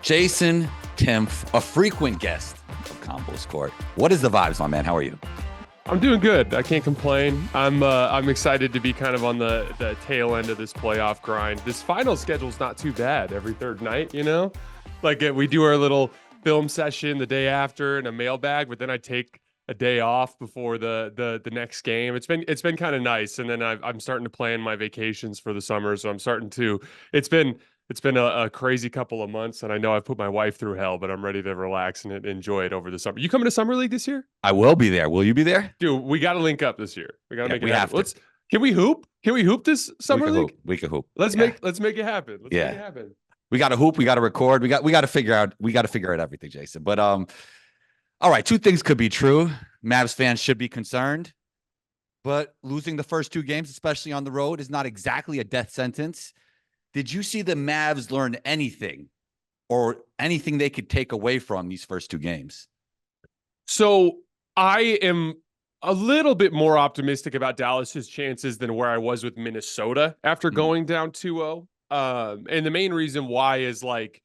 Jason Timpf, a frequent guest of Combos Court. What is the vibes, my man? How are you? I'm doing good. I can't complain. I'm excited to be kind of on the tail end of this playoff grind. This final schedule's not too bad. Every third night, like we do our little film session the day after and a mailbag, but then I take a day off before the next game. It's been kind of nice, and then I'm starting to plan my vacations for the summer. So I'm starting to. It's been a crazy couple of months, and I know I've put my wife through hell, but I'm ready to relax and enjoy it over the summer. You coming to Summer League this year? I will be there. Will you be there? Dude, we got to link up this year. We got to make it we happen. have to. Can we hoop? Can we hoop this Summer League? We can hoop. Let's make it happen. Let's make it happen. We got to hoop. We got to record. We got to figure out everything, Jason. But all right, two things could be true. Mavs fans should be concerned, but losing the first two games, especially on the road, is not exactly a death sentence. Did you see the Mavs learn anything or anything they could take away from these first two games? So I am a little bit more optimistic about Dallas's chances than where I was with Minnesota after going down 2-0. And the main reason why is like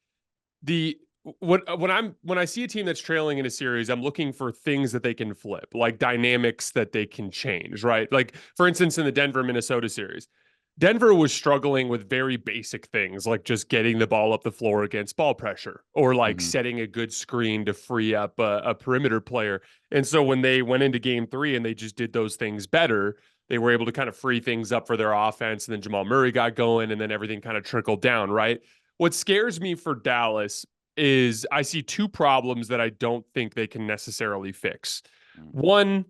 when I see a team that's trailing in a series, I'm looking for things that they can flip, like dynamics that they can change, right? Like for instance, in the Denver-Minnesota series, Denver was struggling with very basic things like just getting the ball up the floor against ball pressure or like setting a good screen to free up a perimeter player. And so when they went into game 3 and they just did those things better, they were able to kind of free things up for their offense. And then Jamal Murray got going and then everything kind of trickled down, right? What scares me for Dallas is I see two problems that I don't think they can necessarily fix. One,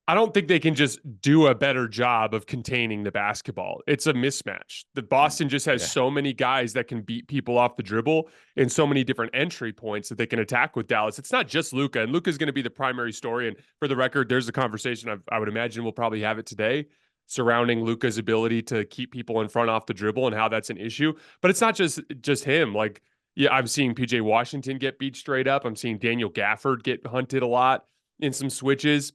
I don't think they can just do a better job of containing the basketball. It's a mismatch. The Boston just has so many guys that can beat people off the dribble and so many different entry points that they can attack with Dallas. It's not just Luka, and Luka's going to be the primary story. And for the record, there's a conversation I would imagine we'll probably have it today surrounding Luka's ability to keep people in front off the dribble and how that's an issue. But it's not just him. Like, yeah, I'm seeing PJ Washington get beat straight up. I'm seeing Daniel Gafford get hunted a lot in some switches.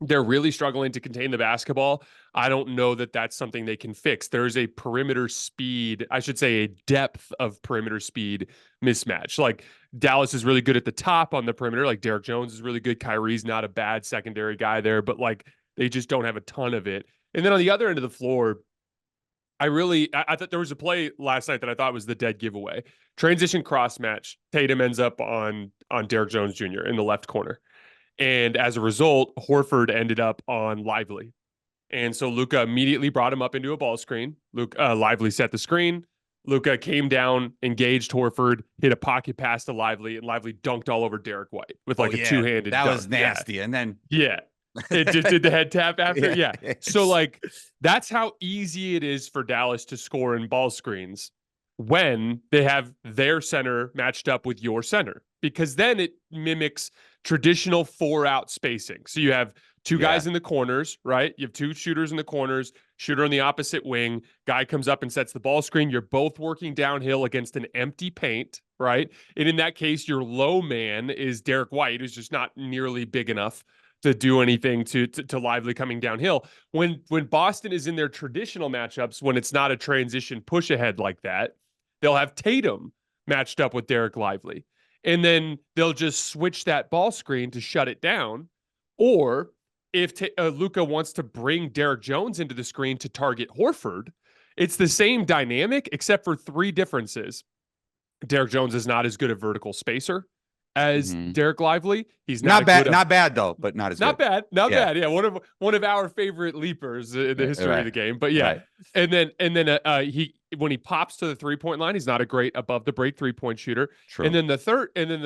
They're really struggling to contain the basketball. I don't know that that's something they can fix. There's a perimeter speed, I should say a depth of perimeter speed mismatch. Like Dallas is really good at the top on the perimeter. Like Derek Jones is really good. Kyrie's not a bad secondary guy there, but like they just don't have a ton of it. And then on the other end of the floor, I thought there was a play last night that I thought was the dead giveaway. Transition cross match. Tatum ends up on Derek Jones Jr. in the left corner. And as a result, Horford ended up on Lively. And so Luka immediately brought him up into a ball screen. Lively set the screen. Luka came down, engaged Horford, hit a pocket pass to Lively, and Lively dunked all over Derek White with a two-handed That dunk. was nasty. And then... Yeah. It just did the head tap after. Yeah. So like that's how easy it is for Dallas to score in ball screens when they have their center matched up with your center, because then it mimics traditional 4-out spacing. So you have two guys in the corners, right? You have two shooters in the corners, shooter on the opposite wing, guy comes up and sets the ball screen. You're both working downhill against an empty paint, right? And in that case, your low man is Derek White, who's just not nearly big enough to do anything to Lively coming downhill. When Boston is in their traditional matchups, when it's not a transition push ahead like that, they'll have Tatum matched up with Derek Lively. And then they'll just switch that ball screen to shut it down. Or if Luka wants to bring Derek Jones into the screen to target Horford, it's the same dynamic except for three differences. Derek Jones is not as good a vertical spacer as Derek Lively. He's not bad, not bad though, but not as not good. Not bad. Yeah, one of our favorite leapers in the history of the game. But yeah, and then he when he pops to the 3-point line, he's not a great above the break 3-point shooter. True. And then the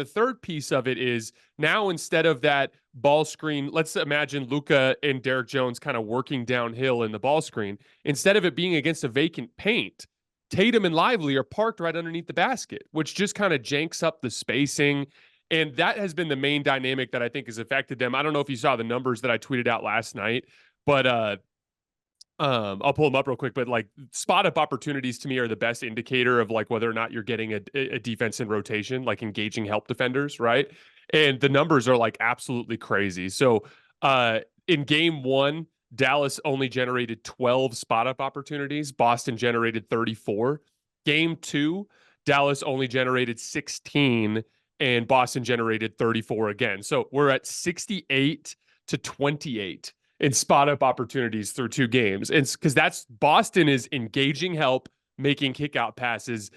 third piece of it is now instead of that ball screen, let's imagine Luka and Derek Jones kind of working downhill in the ball screen. Instead of it being against a vacant paint, Tatum and Lively are parked right underneath the basket, which just kind of janks up the spacing. And that has been the main dynamic that I think has affected them. I don't know if you saw the numbers that I tweeted out last night, but I'll pull them up real quick. But like spot up opportunities to me are the best indicator of like whether or not you're getting a defense in rotation, like engaging help defenders, right? And the numbers are like absolutely crazy. So in game 1, Dallas only generated 12 spot up opportunities. Boston generated 34. Game 2, Dallas only generated 16 and Boston generated 34 again. So we're at 68 to 28 in spot up opportunities through 2 games. And because that's Boston is engaging help, making kick out passes.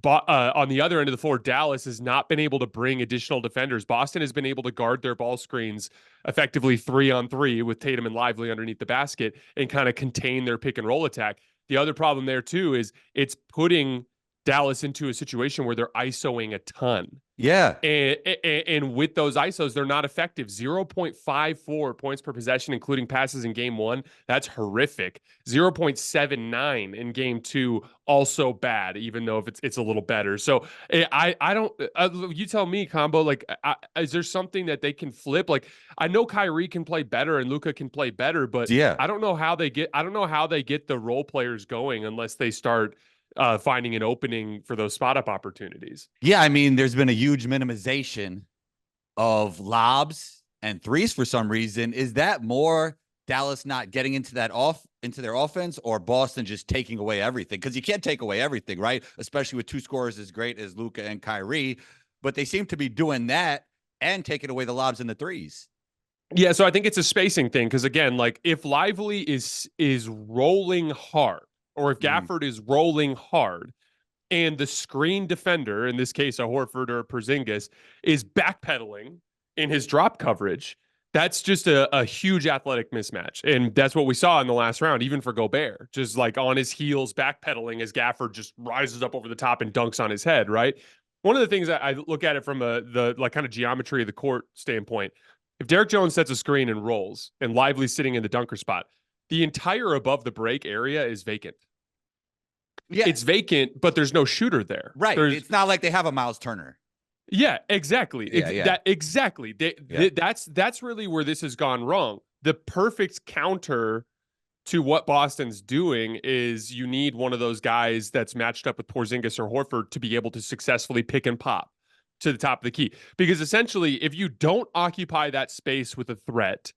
On the other end of the floor, Dallas has not been able to bring additional defenders. Boston has been able to guard their ball screens effectively 3-on-3 with Tatum and Lively underneath the basket and kind of contain their pick and roll attack. The other problem there too is it's putting Dallas into a situation where they're ISOing a ton. Yeah. And with those ISOs, they're not effective. 0.54 points per possession, including passes in game 1. That's horrific. 0.79 in game 2, also bad, even though if it's a little better. So I don't, you tell me, Combo, like, is there something that they can flip? Like, I know Kyrie can play better and Luka can play better, but Yeah. I don't know how they get the role players going unless they start finding an opening for those spot up opportunities. Yeah, I mean, there's been a huge minimization of lobs and threes for some reason. Is that more Dallas not getting into their offense, or Boston just taking away everything? Because you can't take away everything, right? Especially with 2 scorers as great as Luka and Kyrie. But they seem to be doing that and taking away the lobs and the threes. Yeah, so I think it's a spacing thing because, again, like if Lively is rolling hard, or if Gafford is rolling hard, and the screen defender, in this case a Horford or a Porzingis, is backpedaling in his drop coverage, that's just a huge athletic mismatch. And that's what we saw in the last round, even for Gobert, just like on his heels backpedaling as Gafford just rises up over the top and dunks on his head, right? One of the things that I look at it from the like kind of geometry of the court standpoint, if Derek Jones sets a screen and rolls and Lively's sitting in the dunker spot, the entire above the break area is vacant. Yeah, it's vacant, but there's no shooter there. Right. It's not like they have a Miles Turner. Yeah, exactly. Yeah. Exactly. That's really where this has gone wrong. The perfect counter to what Boston's doing is you need one of those guys that's matched up with Porzingis or Horford to be able to successfully pick and pop to the top of the key. Because essentially, if you don't occupy that space with a threat,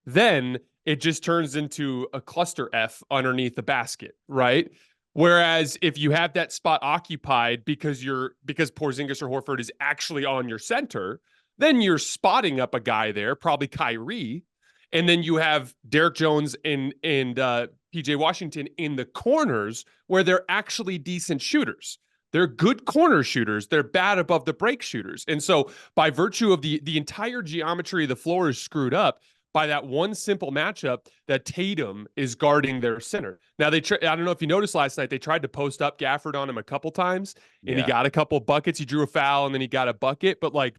then it just turns into a cluster F underneath the basket, right? Whereas if you have that spot occupied because Porzingis or Horford is actually on your center, then you're spotting up a guy there, probably Kyrie, and then you have Derek Jones and PJ Washington in the corners where they're actually decent shooters. They're good corner shooters. They're bad above the break shooters. And so by virtue of the entire geometry of the floor is screwed up by that one simple matchup that Tatum is guarding their center. Now, I don't know if you noticed last night, they tried to post up Gafford on him a couple times, and he got a couple buckets. He drew a foul, and then he got a bucket. But, like,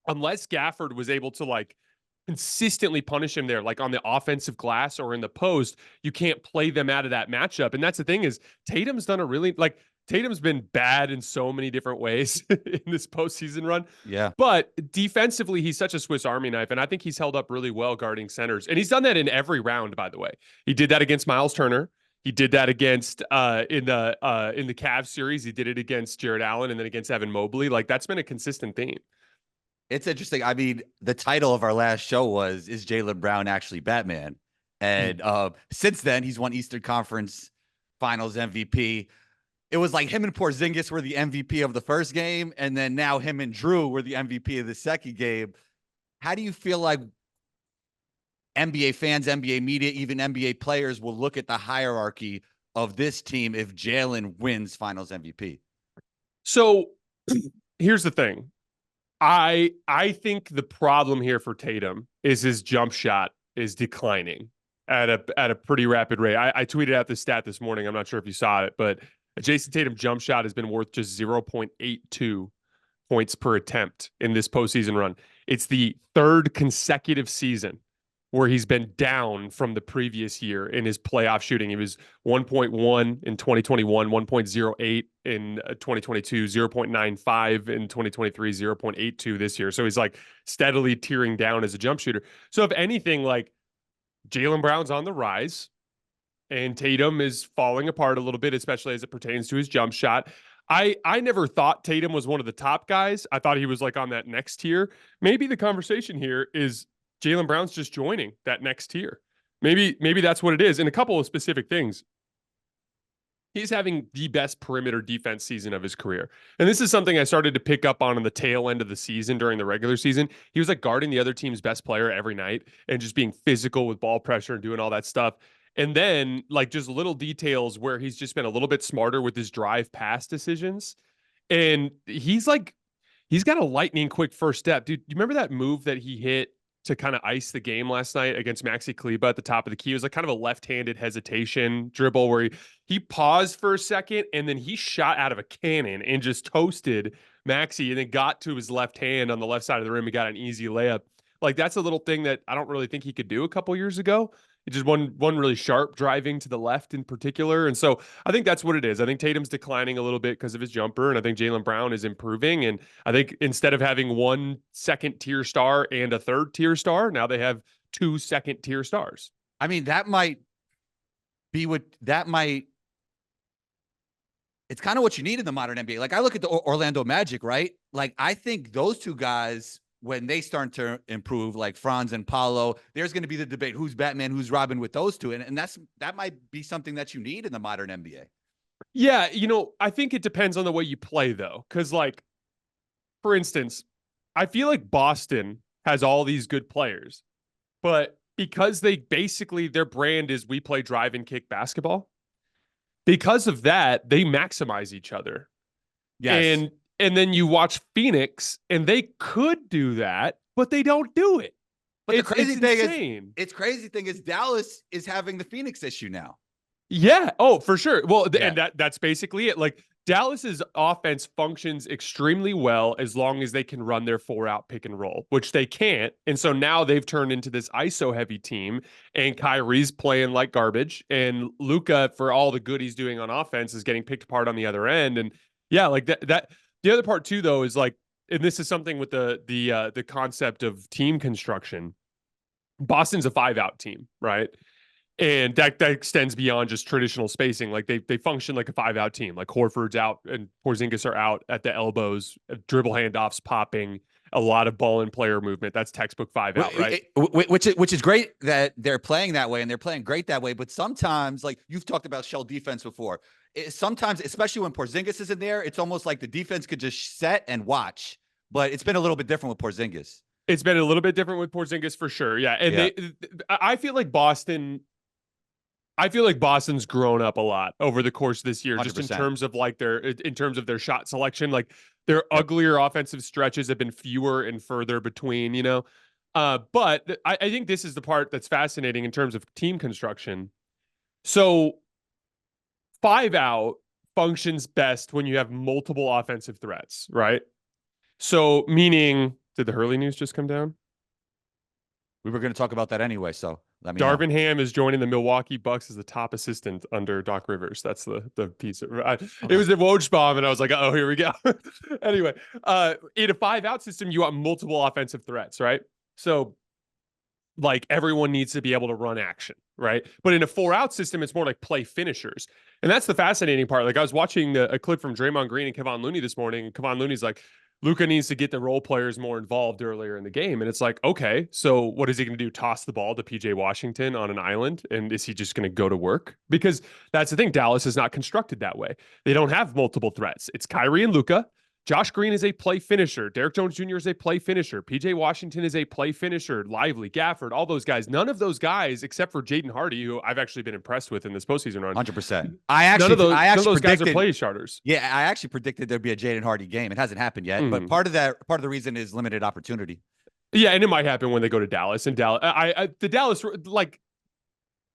unless Gafford was able to, like, consistently punish him there, like on the offensive glass or in the post, you can't play them out of that matchup. And that's the thing is Tatum's done a really, like, Tatum's been bad in so many different ways in this postseason run. Yeah. But defensively, he's such a Swiss Army knife, and I think he's held up really well guarding centers. And he's done that in every round, by the way. He did that against Miles Turner. He did that against in the Cavs series. He did it against Jared Allen and then against Evan Mobley. Like, that's been a consistent theme. It's interesting. I mean, the title of our last show was, "Is Jaylen Brown actually Batman?" And since then, he's won Eastern Conference Finals MVP. It was like him and Porzingis were the MVP of the first game, and then now him and Drew were the MVP of the second game. How do you feel like NBA fans, NBA media, even NBA players will look at the hierarchy of this team if Jaylen wins Finals MVP? So here's the thing. I think the problem here for Tatum is his jump shot is declining at a pretty rapid rate. I tweeted out this stat this morning. I'm not sure if you saw it, but a Jason Tatum jump shot has been worth just 0.82 points per attempt in this postseason run. It's the 3rd consecutive season where he's been down from the previous year in his playoff shooting. He was 1.1 in 2021, 1.08 in 2022, 0.95 in 2023, 0.82 this year. So he's like steadily tearing down as a jump shooter. So if anything, like, Jaylen Brown's on the rise and Tatum is falling apart a little bit, especially as it pertains to his jump shot. I never thought Tatum was one of the top guys. I thought he was like on that next tier. Maybe the conversation here is Jaylen Brown's just joining that next tier. Maybe that's what it is. And a couple of specific things. He's having the best perimeter defense season of his career. And this is something I started to pick up on the tail end of the season during the regular season. He was like guarding the other team's best player every night and just being physical with ball pressure and doing all that stuff. And then like just little details where he's just been a little bit smarter with his drive pass decisions. And he's got a lightning quick first step. Dude, you remember that move that he hit to kind of ice the game last night against Maxi Kleber at the top of the key? It was like kind of a left-handed hesitation dribble where he paused for a second and then he shot out of a cannon and just toasted Maxi and then got to his left hand on the left side of the rim and got an easy layup. Like that's a little thing that I don't really think he could do a couple years ago. It just one really sharp driving to the left in particular. And so I think that's what it is. I think Tatum's declining a little bit because of his jumper, and I think Jaylen Brown is improving. And I think instead of having one second tier star and a third tier star, now they have 2 second tier stars. I mean, that might be what it's kind of what you need in the modern NBA. Like I look at the Orlando Magic, right? Like I think those two guys, when they start to improve, like Franz and Paolo, there's going to be the debate, who's Batman, who's Robin with those two. And that might be something that you need in the modern NBA. Yeah. I think it depends on the way you play though. Cause like, for instance, I feel like Boston has all these good players, but because their brand is we play drive and kick basketball, because of that, they maximize each other. Yes. And then you watch Phoenix and they could do that, but they don't do it. But the crazy thing is Dallas is having the Phoenix issue now. Yeah. Oh, for sure. Well, and that's basically it. Like Dallas's offense functions extremely well as long as they can run their 4-out pick and roll, which they can't. And so now they've turned into this ISO heavy team, and Kyrie's playing like garbage, and Luka, for all the good he's doing on offense, is getting picked apart on the other end. And yeah, like that. The other part too, though, is like, and this is something with the concept of team construction. Boston's a 5-out team, right? And that extends beyond just traditional spacing. Like they function like a 5-out team. Like Horford's out and Porzingis are out at the elbows, dribble handoffs popping, a lot of ball and player movement. That's textbook 5-out, right? Which is great that they're playing that way and they're playing great that way. But sometimes, like you've talked about shell defense before, sometimes, especially when Porzingis isn't there, it's almost like the defense could just set and watch. But it's been a little bit different with Porzingis. It's been a little bit different with Porzingis for sure. Yeah. And I feel like Boston's grown up a lot over the course of this year, 100%. just in terms of like their shot selection. Like their uglier offensive stretches have been fewer and further between, but I think this is the part that's fascinating in terms of team construction. So 5-out functions best when you have multiple offensive threats, right? So meaning, did the Hurley news just come down? We were going to talk about that anyway, so let me know. Darvin Ham is joining the Milwaukee Bucks as the top assistant under Doc Rivers. That's the piece. It was the Woj bomb, and I was like, oh, here we go. Anyway, in a 5-out system, you want multiple offensive threats, right? So, like, everyone needs to be able to run action, right? But in a 4-out system, it's more like play finishers. And that's the fascinating part. Like, I was watching a clip from Draymond Green and Kevon Looney this morning, and Kevon Looney's like, Luka needs to get the role players more involved earlier in the game. And it's like, okay, so what is he going to do? Toss the ball to PJ Washington on an island? And is he just going to go to work? Because that's the thing. Dallas is not constructed that way. They don't have multiple threats. It's Kyrie and Luka. Josh Green is a play finisher. Derek Jones Jr. is a play finisher. PJ Washington is a play finisher. Lively, Gafford, all those guys. None of those guys, except for Jaden Hardy, who I've actually been impressed with in this postseason run. 100%. None of those guys are play starters. Yeah, I actually predicted there'd be a Jaden Hardy game. It hasn't happened yet, but part of the reason is limited opportunity. Yeah, and it might happen when they go to Dallas. And Dallas, like,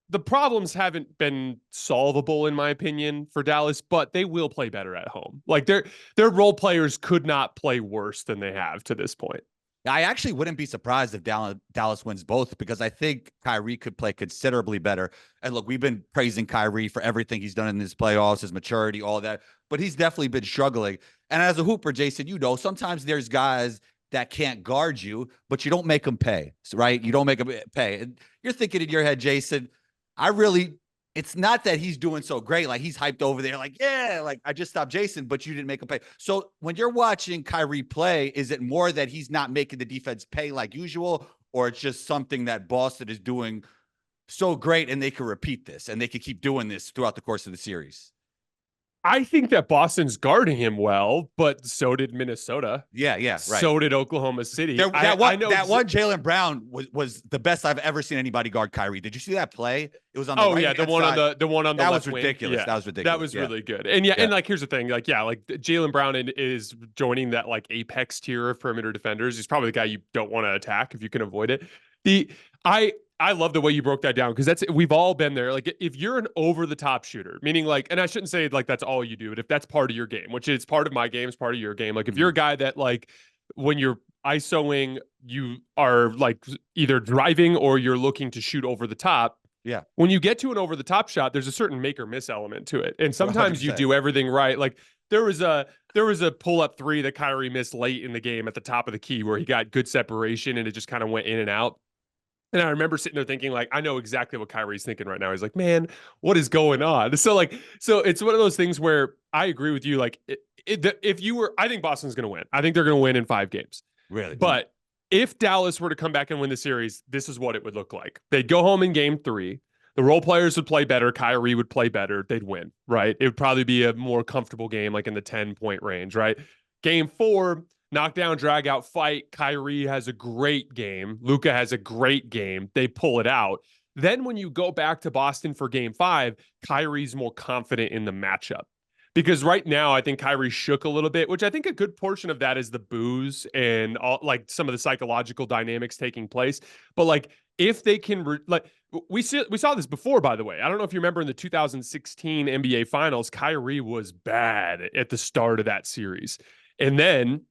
the problems haven't been solvable, in my opinion, for Dallas, but they will play better at home. Like their role players could not play worse than they have to this point. I actually wouldn't be surprised if Dallas wins both, because I think Kyrie could play considerably better. And look, we've been praising Kyrie for everything he's done in his playoffs, his maturity, all that, but he's definitely been struggling. And as a hooper, Jason, sometimes there's guys that can't guard you, but you don't make them pay, right? You don't make them pay. And you're thinking in your head, Jason, it's not that he's doing so great. Like he's hyped over there. Like, yeah, like I just stopped Jason, but you didn't make him pay. So when you're watching Kyrie play, is it more that he's not making the defense pay like usual, or it's just something that Boston is doing so great and they can repeat this and they can keep doing this throughout the course of the series? I think that Boston's guarding him well, but so did Minnesota. Yeah, right. So did Oklahoma City. There, I know. that one Jaylen Brown was the best I've ever seen anybody guard Kyrie. Did you see that play? It was on the Oh right yeah, hand side. the one on the That was left wing. ridiculous. Yeah, That was that ridiculous. was Yeah. really good. And yeah, Yeah. and like here's the thing, like yeah, like Jaylen Brown is joining that like apex tier of perimeter defenders. He's probably the guy you don't want to attack if you can avoid it. The I love the way you broke that down because that's we've all been there. Like if you're an over the top shooter, meaning like, and I shouldn't say like that's all you do, but if that's part of your game, which is part of my game, is part of your game. Like if you're a guy that like when you're ISOing, you are like either driving or you're looking to shoot over the top. Yeah. When you get to an over the top shot, there's a certain make or miss element to it. And sometimes you 100%. do everything right. Like there was a pull up three that Kyrie missed late in the game at the top of the key where he got good separation and it just kind of went in and out. And I remember sitting there thinking, like, I know exactly what Kyrie's thinking right now. He's like, man, what is going on? So it's one of those things where I agree with you. Like, if you were, I think Boston's going to win. I think they're going to win in 5 games. Really? But if Dallas were to come back and win the series, this is what it would look like. They'd go home in game 3. The role players would play better. Kyrie would play better. They'd win, right? It would probably be a more comfortable game, like in the 10-point range, right? Game 4, knockdown, drag out fight. Kyrie has a great game. Luka has a great game. They pull it out. Then when you go back to Boston for game 5, Kyrie's more confident in the matchup. Because right now, I think Kyrie shook a little bit, which I think a good portion of that is the booze and all like some of the psychological dynamics taking place. But like, if they can, we saw this before, by the way. I don't know if you remember in the 2016 NBA Finals, Kyrie was bad at the start of that series, and then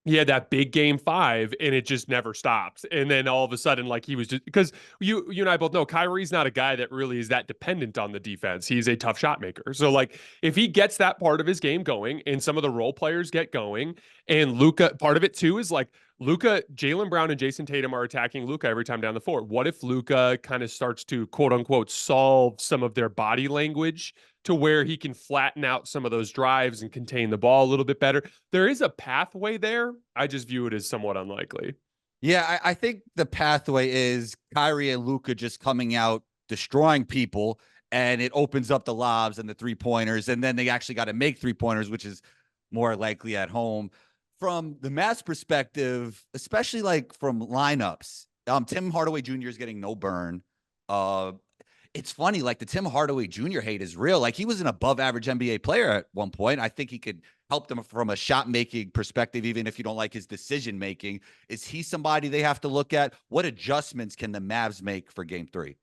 he had that big game 5 and it just never stopped. And then all of a sudden, like he was just because you and I both know Kyrie's not a guy that really is that dependent on the defense. He's a tough shot maker. So like if he gets that part of his game going and some of the role players get going and Luka, part of it too is like Luka, Jaylen Brown and Jason Tatum are attacking Luka every time down the floor. What if Luka kind of starts to quote unquote solve some of their body language to where he can flatten out some of those drives and contain the ball a little bit better? There is a pathway there. I just view it as somewhat unlikely. Yeah, I think the pathway is Kyrie and Luka just coming out, destroying people, and it opens up the lobs and the 3-pointers, and then they actually got to make 3-pointers, which is more likely at home. From the Mavs perspective, especially like from lineups, Tim Hardaway Jr. is getting no burn. It's funny, like the Tim Hardaway Jr. hate is real. Like he was an above average NBA player at one point. I think he could help them from a shot making perspective, even if you don't like his decision making. Is he somebody they have to look at? What adjustments can the Mavs make for game 3?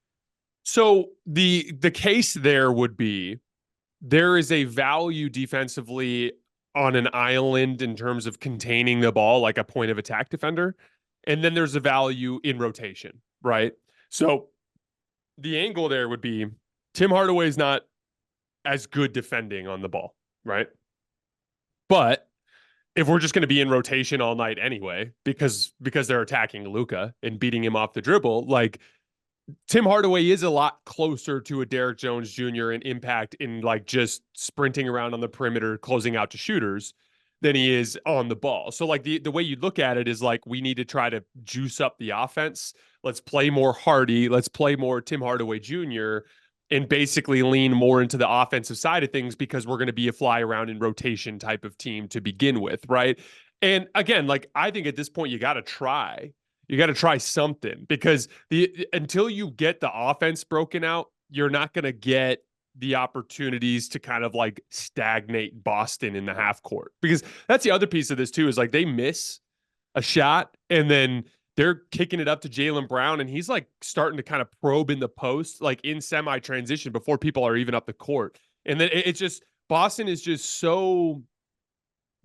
So the case there would be there is a value defensively on an island in terms of containing the ball, like a point of attack defender. And then there's a value in rotation, right? So the angle there would be Tim Hardaway's not as good defending on the ball, right? But if we're just going to be in rotation all night anyway, because they're attacking Luka and beating him off the dribble, like Tim Hardaway is a lot closer to a Derrick Jones Jr. in impact in like just sprinting around on the perimeter, closing out to shooters than he is on the ball. So like the way you look at it is like, we need to try to juice up the offense. Let's play more Hardy. Let's play more Tim Hardaway Jr. and basically lean more into the offensive side of things because we're going to be a fly around in rotation type of team to begin with. Right. And again, like I think at this point, you got to try something because until you get the offense broken out, you're not going to get the opportunities to kind of like stagnate Boston in the half court, because that's the other piece of this too, is like they miss a shot and then they're kicking it up to Jaylen Brown and he's like starting to kind of probe in the post, like in semi transition before people are even up the court. And then it's just, Boston is just so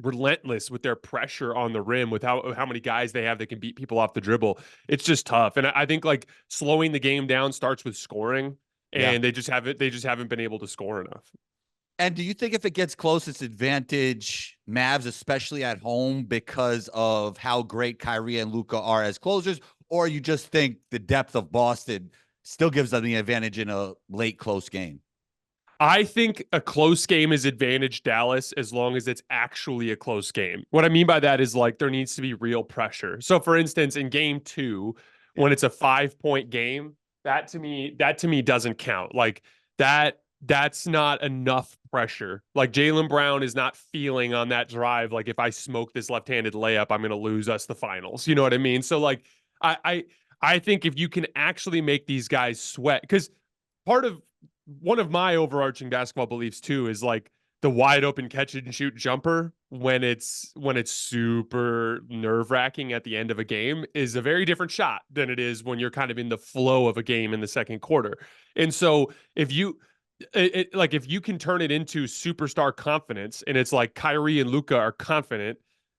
relentless with their pressure on the rim with how many guys they have that can beat people off the dribble. It's just tough. And I think like slowing the game down starts with scoring, and they just haven't been able to score enough. And do you think if it gets close, it's advantage Mavs, especially at home, because of how great Kyrie and Luka are as closers? Or you just think the depth of Boston still gives them the advantage in a late close game? I think a close game is advantage Dallas as long as it's actually a close game. What I mean by that is like there needs to be real pressure. So for instance, in game 2, when it's a 5-point game, that to me doesn't count. Like that that's not enough pressure. Like Jaylen Brown is not feeling on that drive. Like if I smoke this left-handed layup, I'm going to lose us the finals. You know what I mean? So like, I, I, I think if you can actually make these guys sweat, because part of one of my overarching basketball beliefs too is like the wide open catch and shoot jumper when it's super nerve-wracking at the end of a game is a very different shot than it is when you're kind of in the flow of a game in the second quarter. And so if you can turn it into superstar confidence, and it's like Kyrie and Luka are confident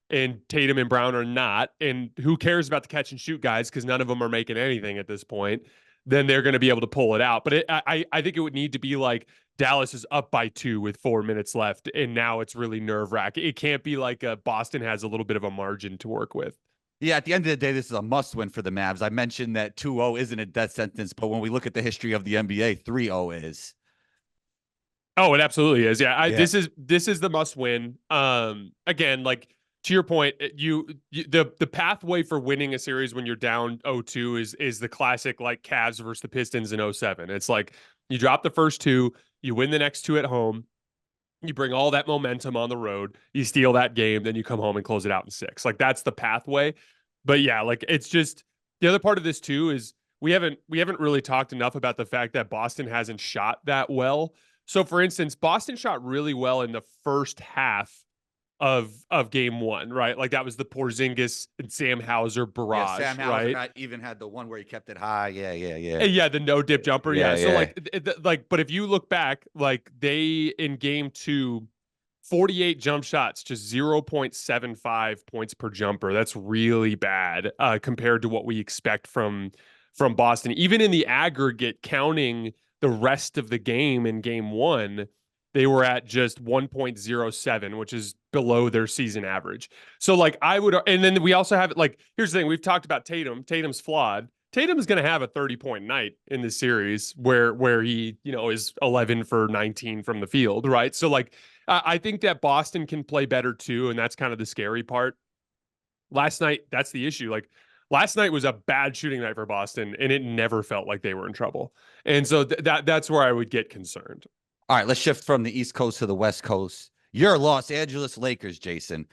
and Tatum and Brown are not, and who cares about the catch and shoot guys because none of them are making anything at this point, then they're going to be able to pull it out. But I think it would need to be like Dallas is up by 2 with 4 minutes left, and now it's really nerve-wracking. It can't be like Boston has a little bit of a margin to work with. Yeah, at the end of the day, this is a must-win for the Mavs. I mentioned that 2-0 isn't a death sentence, but when we look at the history of the NBA, 3-0 is. Oh, it absolutely is. Yeah, Yeah. this is the must win. Again, like to your point, the pathway for winning a series when you're down 0-2 is the classic like Cavs versus the Pistons in 07. It's like you drop the first 2, you win the next 2 at home, you bring all that momentum on the road, you steal that game, then you come home and close it out in 6. Like that's the pathway. But yeah, like it's just the other part of this too is we haven't really talked enough about the fact that Boston hasn't shot that well. So for instance, Boston shot really well in the first half of game 1, right? Like that was the Porzingis and Sam Hauser barrage, Sam Hauser right? even had the one where he kept it high. Yeah. And yeah, the no dip jumper. Yeah. So Yeah. like, but if you look back, like they in game 2, 48 jump shots, just 0.75 points per jumper. That's really bad compared to what we expect from Boston. Even in the aggregate, counting the rest of the game in game 1, they were at just 1.07, which is below their season average. So like I would, and then we also have like, here's the thing. We've talked about Tatum. Tatum's flawed. Tatum is going to have a 30-point night in this series where he, is 11 for 19 from the field, right? So like I think that Boston can play better too, and that's kind of the scary part. Last night, that's the issue. Like last night was a bad shooting night for Boston, and it never felt like they were in trouble. And so that's where I would get concerned. All right, let's shift from the East Coast to the West Coast. Your Los Angeles Lakers, Jason.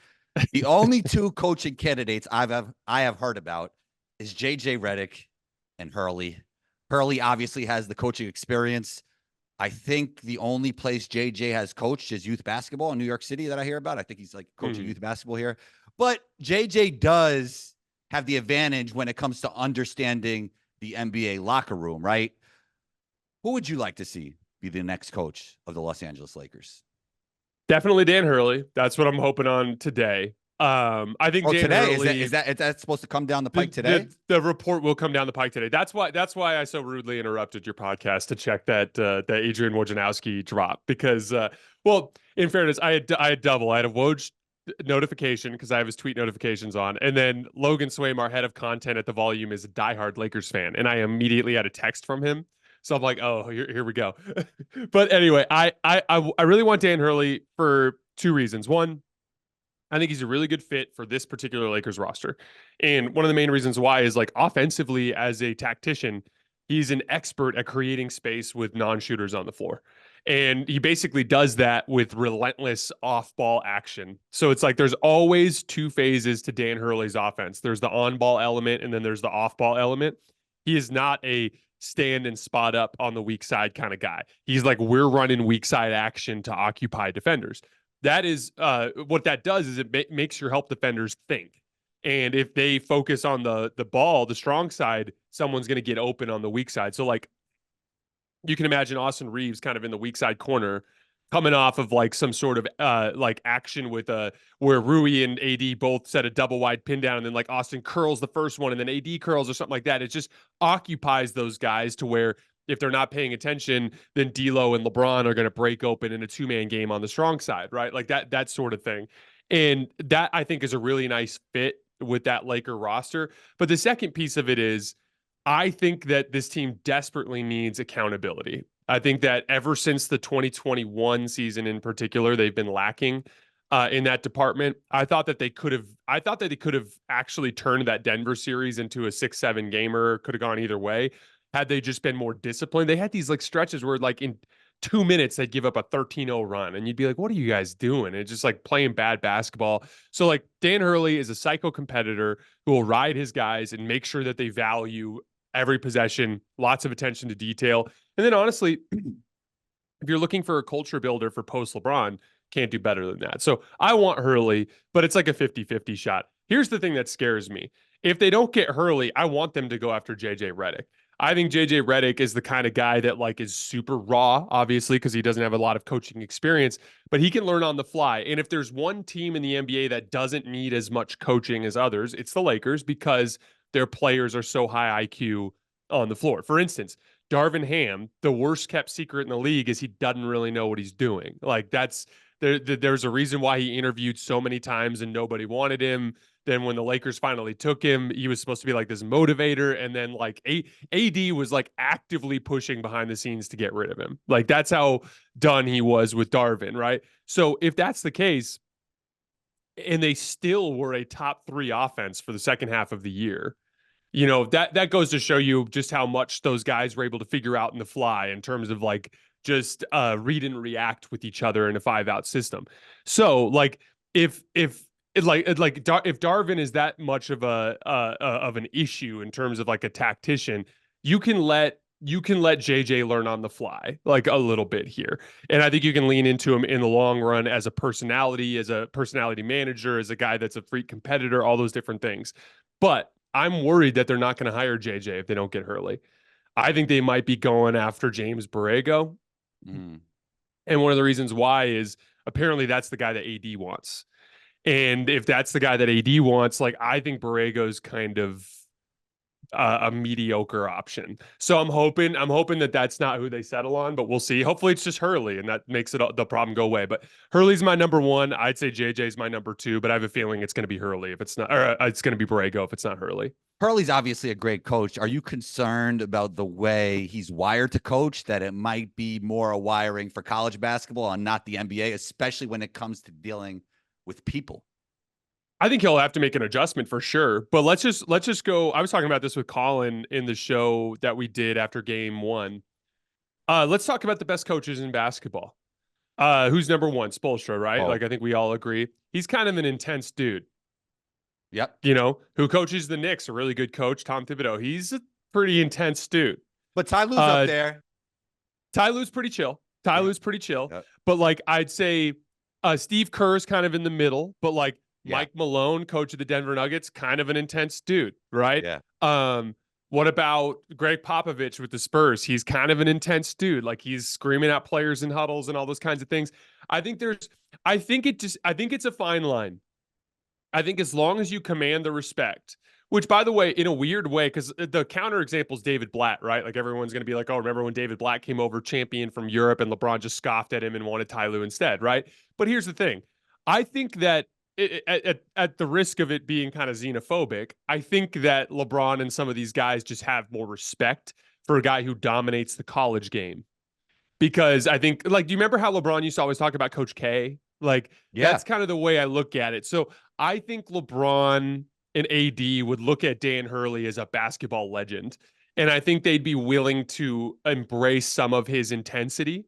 The only 2 coaching candidates I have heard about is JJ Redick and Hurley. Hurley obviously has the coaching experience. I think the only place JJ has coached is youth basketball in New York City that I hear about. I think he's like coaching youth basketball here. But JJ does have the advantage when it comes to understanding the NBA locker room, right? Who would you like to see be the next coach of the Los Angeles Lakers? Definitely Dan Hurley. That's what I'm hoping on today. I think Dan today Hurley, is that supposed to come down the pike today? The report will come down the pike today. That's why I so rudely interrupted your podcast to check that Adrian Wojnarowski drop because well, in fairness, I had double. I had a Woj notification because I have his tweet notifications on, and then Logan Swaim, our head of content at the Volume, is a diehard Lakers fan, and I immediately had a text from him. So I'm like, oh, here we go. But anyway, I really want Dan Hurley for 2 reasons. One, I think he's a really good fit for this particular Lakers roster. And one of the main reasons why is like offensively as a tactician, he's an expert at creating space with non-shooters on the floor. And he basically does that with relentless off-ball action. So it's like there's always 2 phases to Dan Hurley's offense. There's the on-ball element and then there's the off-ball element. He is not a stand and spot up on the weak side kind of guy. He's like, we're running weak side action to occupy defenders. That is what that does is it makes your help defenders think. And if they focus on the ball, the strong side, someone's going to get open on the weak side. So like you can imagine Austin Reeves kind of in the weak side corner coming off of like some sort of like action with where Rui and AD both set a double wide pin down and then like Austin curls the first one and then AD curls or something like that. It just occupies those guys to where if they're not paying attention, then D'Lo and LeBron are going to break open in a 2-man game on the strong side, right? Like that sort of thing. And that I think is a really nice fit with that Laker roster. But the second piece of it is I think that this team desperately needs accountability. I think that ever since the 2021 season in particular, they've been lacking in that department. I thought that they could have actually turned that Denver series into a 6-7 gamer. Could have gone either way had they just been more disciplined. They had these like stretches where like in 2 minutes, they'd give up a 13-0 run. And you'd be like, what are you guys doing? It's just like playing bad basketball. So like Dan Hurley is a psycho competitor who will ride his guys and make sure that they value every possession, lots of attention to detail. And then honestly, if you're looking for a culture builder for post LeBron, can't do better than that. So I want Hurley, but it's like a 50-50 shot. Here's the thing that scares me. If they don't get Hurley, I want them to go after JJ Redick. I think JJ Redick is the kind of guy that like is super raw, obviously, because he doesn't have a lot of coaching experience, but he can learn on the fly. And if there's one team in the NBA that doesn't need as much coaching as others, it's the Lakers, because their players are so high IQ on the floor. For instance, Darvin Ham, the worst kept secret in the league is he doesn't really know what he's doing. Like there's a reason why he interviewed so many times and nobody wanted him. Then when the Lakers finally took him, he was supposed to be like this motivator. And then like AD was like actively pushing behind the scenes to get rid of him. Like that's how done he was with Darvin, right? So if that's the case, and they still were a top 3 offense for the second half of the year, you know, that goes to show you just how much those guys were able to figure out in the fly in terms of like just read and react with each other in a 5-out system. So like if Darvin is that much of an issue in terms of like a tactician, you can let JJ learn on the fly like a little bit here. And I think you can lean into him in the long run as a personality manager, as a guy that's a freak competitor, all those different things. But I'm worried that they're not going to hire JJ if they don't get Hurley. I think they might be going after James Borrego. And one of the reasons why is apparently that's the guy that AD wants. And if that's the guy that AD wants, like I think Borrego's kind of a mediocre option. So I'm hoping that that's not who they settle on, but we'll see. Hopefully it's just Hurley and that makes the problem go away. But Hurley's my number 1. I'd say JJ's my number 2, but I have a feeling it's going to be Hurley if it's not, or it's going to be Borrego if it's not Hurley. Hurley's obviously a great coach. Are you concerned about the way he's wired to coach, that it might be more a wiring for college basketball and not the NBA, especially when it comes to dealing with people? I think he'll have to make an adjustment for sure. But let's just go. I was talking about this with Colin in the show that we did after game 1. Let's talk about the best coaches in basketball. Who's number 1? Spoelstra, right? Oh. Like I think we all agree. He's kind of an intense dude. Yep. You know, who coaches the Knicks, a really good coach, Tom Thibodeau. He's a pretty intense dude. But Ty Lue's up there. Ty Lue's pretty chill. Yep. But like I'd say Steve Kerr's kind of in the middle, but like Mike Malone, coach of the Denver Nuggets, kind of an intense dude, right? Yeah. What about Greg Popovich with the Spurs? He's kind of an intense dude. Like he's screaming at players in huddles and all those kinds of things. I think it's a fine line. I think as long as you command the respect, which by the way, in a weird way, because the counter example is David Blatt, right? Like everyone's going to be like, oh, remember when David Blatt came over champion from Europe and LeBron just scoffed at him and wanted Ty Lue instead, right? But here's the thing. I think that at the risk of it being kind of xenophobic, I think that LeBron and some of these guys just have more respect for a guy who dominates the college game. Because I think, like, do you remember how LeBron used to always talk about Coach K? Like, that's kind of the way I look at it. So I think LeBron and AD would look at Dan Hurley as a basketball legend. And I think they'd be willing to embrace some of his intensity.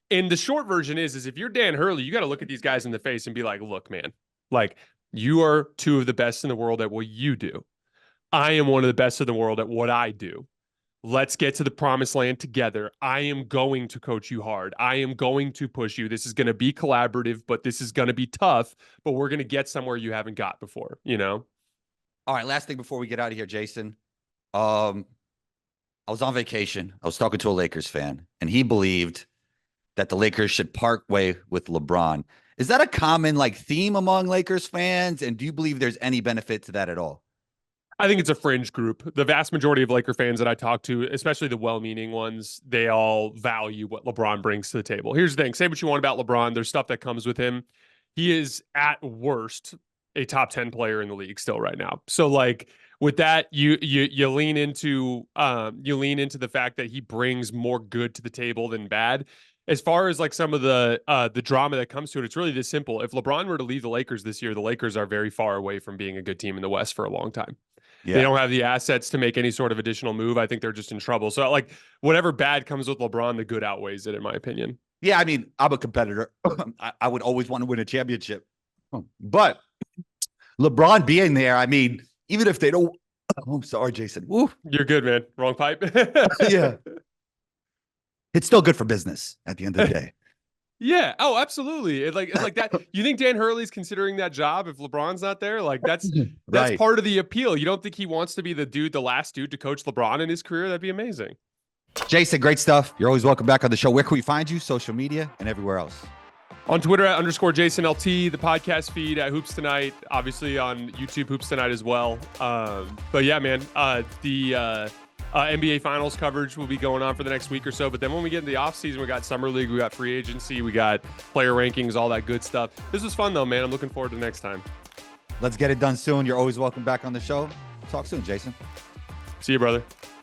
And the short version is if you're Dan Hurley, you got to look at these guys in the face and be like, look, man, like you are 2 of the best in the world at what you do. I am one of the best in the world at what I do. Let's get to the promised land together. I am going to coach you hard. I am going to push you. This is going to be collaborative, but this is going to be tough, but we're going to get somewhere you haven't got before, you know? All right. Last thing before we get out of here, Jason. I was on vacation. I was talking to a Lakers fan, and he believed that the Lakers should part way with LeBron. Is that a common like theme among Lakers fans? And do you believe there's any benefit to that at all? I think it's a fringe group. The vast majority of Laker fans that I talk to, especially the well-meaning ones, they all value what LeBron brings to the table. Here's the thing. Say what you want about LeBron. There's stuff that comes with him. He is at worst a top 10 player in the league still right now. So like with that, you lean into the fact that he brings more good to the table than bad. As far as like some of the drama that comes to it, it's really this simple. If LeBron were to leave the Lakers this year, the Lakers are very far away from being a good team in the West for a long time. Yeah. They don't have the assets to make any sort of additional move. I think they're just in trouble. So like whatever bad comes with LeBron, the good outweighs it, in my opinion. Yeah, I mean, I'm a competitor. I would always want to win a championship. But LeBron being there, I mean, even if they don't, I'm sorry, Jason. Woo. You're good, man. Wrong pipe. Yeah. It's still good for business at the end of the day. Yeah. Oh, absolutely. It's like that. You think Dan Hurley's considering that job if LeBron's not there? Like that's Right. part of the appeal. You don't think he wants to be the last dude to coach LeBron in his career? That'd be amazing. Jason, great stuff. You're always welcome back on the show. Where can we find you? Social media and everywhere else. On Twitter at _JasonLT, the podcast feed at Hoops Tonight, obviously on YouTube Hoops Tonight as well. But yeah, man, the NBA Finals coverage will be going on for the next week or so. But then when we get into the offseason, we got Summer League, we got free agency, we got player rankings, all that good stuff. This was fun though, man. I'm looking forward to the next time. Let's get it done soon. You're always welcome back on the show. Talk soon, Jason. See you, brother.